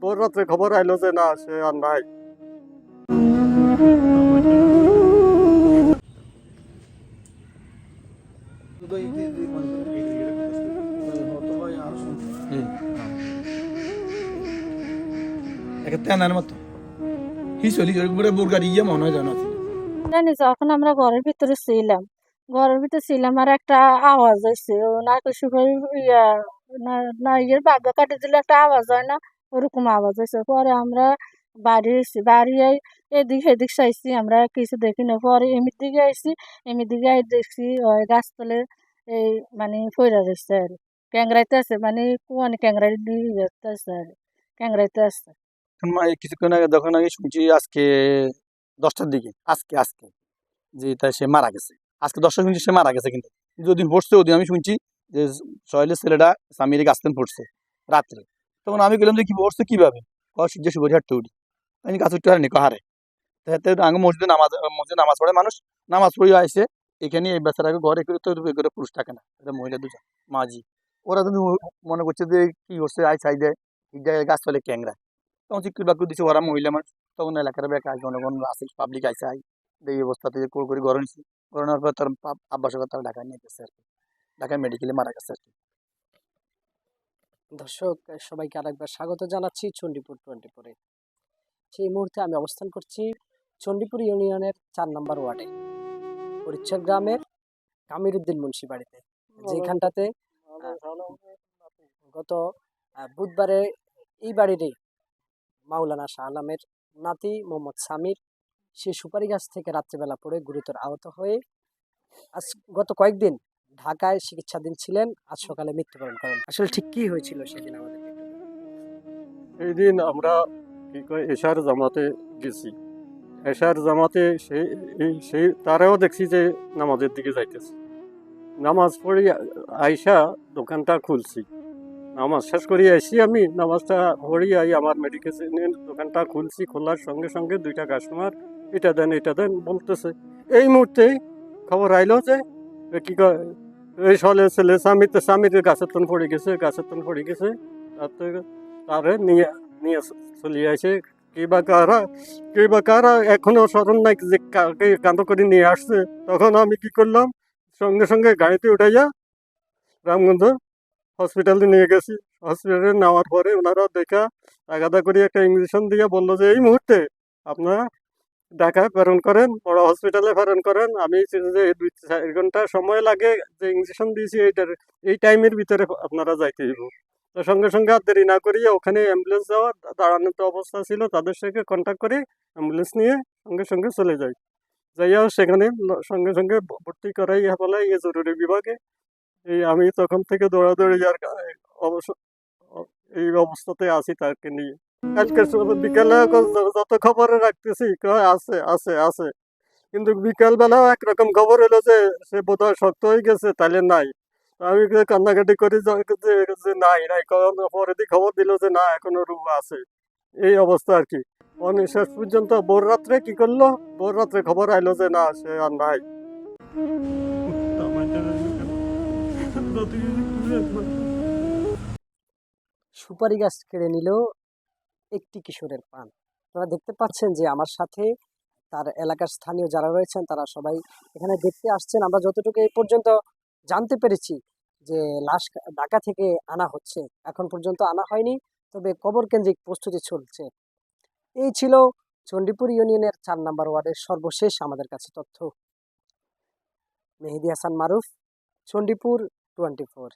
ভোর রাত্রে খবর আইলো যে না সে আর নাই। জানি যখন আমরা ঘরের ভিতরে ছিলাম আর একটা আওয়াজ হয়েছে ও নারকেল সুপারি ইয়া ইয়ের বাগ্যা কাটে দিলে একটা আওয়াজ হয় না, ওরকম আওয়াজ হয়েছে। পরে আমরা বাড়ি এসেছি, বাড়ি এদিক সেদিক চাইছি, আমরা কিছু দেখি না। পরে এমির দিকে আইসি, এমির দিকে আই দেখছি ওই গাছতলে এই মানে ফইরা রয়েছে আর ক্যাংরাইতে আছে, মানে কুয়ানি ক্যাংরাই দিয়ে আছে আর ক্যাংরাইতে আছে। কিছুক্ষণ আগে যখন আমি শুনছি আজকে 10টার দিকে, আজকে আজকে যে তাই সে মারা গেছে। আজকে 10টা শুনছি সে মারা গেছে, কিন্তু যদিন পড়ছে ওদিন আমি শুনছি যে সোহেলের ছেলেটা স্বামীর গাছতেন পড়ছে রাত্রে। তখন আমি গেলাম যে কি পড়ছে কিভাবে, সূর্য শুভ হাঁটতে উঠি আমি গাছ উঠতে হারিনি কাহারে। আগে মসজিদে নামাজ পড়ে মানুষ, নামাজ পড়িয়ে আসছে এখানে এই বেচারাকে ঘরে করে পুরুষ থাকে না, এটা মহিলা দুজন মাঝি। ওরা যদি মনে করছে যে কি করছে আই চাই দেয় গাছ চলে ক্যাংরা, তখন চিকুর বাক্য দিচ্ছে ওরা মহিলা মানুষ। তখন এলাকার বেকার জনগণ আছে, পাবলিক আইসে আই এই অবস্থাতে করে ঘরে নিচ্ছি। ঘরানোর পর তার আব্বাসের তারা ঢাকায় নিয়ে গেছে আর কি, ঢাকায় মেডিকেলে মারা গেছে আর কি। দর্শক সবাইকে আরেকবার স্বাগত জানাচ্ছি চণ্ডীপুর 24-এ। সেই মুহূর্তে আমি অবস্থান করছি চণ্ডীপুর ইউনিয়নের 4 নম্বর ওয়ার্ডে পরিচ্ছর গ্রামের কামিরুদ্দিন মুন্সি বাড়িতে, যেখানটাতে গত বুধবারে এই বাড়িরই মাওলানা শাহ আলমের নাতি মোহাম্মদ সামির সে সুপারি গাছ থেকে রাত্রিবেলা পড়ে গুরুতর আহত হয়ে আজ গত কয়েকদিন ঢাকায় চিকিৎসাধীন ছিলেন, আজ সকালে মৃত্যুবরণ করেন। আসলে ঠিক কি হয়েছিল সেদিন আমাদের? এই দিন আমরা কি কয় এশার জামাতে গেছি। এশার জামাতে সেই তারাও দেখছি যে নামাজের দিকে যাইতেছে। নামাজ পড়ে আইসা দোকানটা খুলছি, নামাজ শেষ করি আইসি, আমি নামাজটা পড়ি আই আমার মেডিকেশনের দোকানটা খুলছি। খোলার সঙ্গে সঙ্গে 2টা কাস্টমার এটা দেন বলতেছে। এই মুহূর্তে খবর আইলো যে কি কয় এই ছেলে স্বামীর গাছের তন পড়ে গেছে। তারে নিয়ে নিয়ে চলে আসে। কে বা কারা এখনো স্মরণ নাই যে কাকে কান্দ করে নিয়ে আসছে। তখন আমি কি করলাম, সঙ্গে সঙ্গে গাড়িতে উঠাইয়া রামগঞ্জ হসপিটালে নিয়ে গেছি। হসপিটালে নেওয়ার পরে ওনারা দেখা তাগাদা করে একটা ইঞ্জেকশন দিয়ে বললো যে এই মুহূর্তে আপনারা ঢাকায় প্রেরণ করেন, বড় হসপিটালে প্রেরণ করেন। আমি যে 2-4 ঘন্টা সময় লাগে যে ইঞ্জেকশন দিয়েছি এই টাইমের ভিতরে আপনারা যাইতে হইব। তো সঙ্গে সঙ্গে আর দেরি না করিয়ে ওখানে অ্যাম্বুলেন্স যাওয়া দাঁড়ানো তো অবস্থা ছিল, তাদের সঙ্গে কন্ট্যাক্ট করে অ্যাম্বুলেন্স নিয়ে সঙ্গে সঙ্গে চলে যাই। যাইয়া সেখানে সঙ্গে সঙ্গে ভর্তি করাই বলে এই জরুরি বিভাগে। এই আমি তখন থেকে দৌড়াদৌড়ি আর অবশ্য এই অবস্থাতে আছি তাকে নিয়ে। কালকে বিকেলে যত খবরে রাখতেছি আছে আছে আছে, কিন্তু বিকাল বেলাও একরকম খবর এলো যে সে বোধহয় শক্ত হয়ে গেছে, তাহলে নাই। আমি কান্নাকাটি করি যে নাই নাই, পরে দিয়ে খবর দিল যে না এখনো রূপ আছে। এই অবস্থা আর কি। অনেক শেষ পর্যন্ত ভোর রাত্রে কি করলো, ভোর রাত্রে খবর আইলো যে না সে আর নাই। সুপারি গাছ কেড়ে নিল একটি কিশোরের প্রাণ। আপনারা দেখতে পাচ্ছেন যে আমার সাথে তার এলাকার স্থানীয় যারা রয়েছেন তারা সবাই এখানে দেখতে আসছেন। আমরা যতটুকু এই পর্যন্ত জানতে পেরেছি যে লাশ ঢাকা থেকে আনা হচ্ছে, এখন পর্যন্ত আনা হয়নি, তবে কবর কেন্দ্রিক প্রস্তুতি চলছে। এই ছিল চণ্ডীপুর ইউনিয়নের 4 নম্বর ওয়ার্ডের সর্বশেষ আমাদের কাছে তথ্য। মেহেদী হাসান মারুফ, চণ্ডীপুর 24।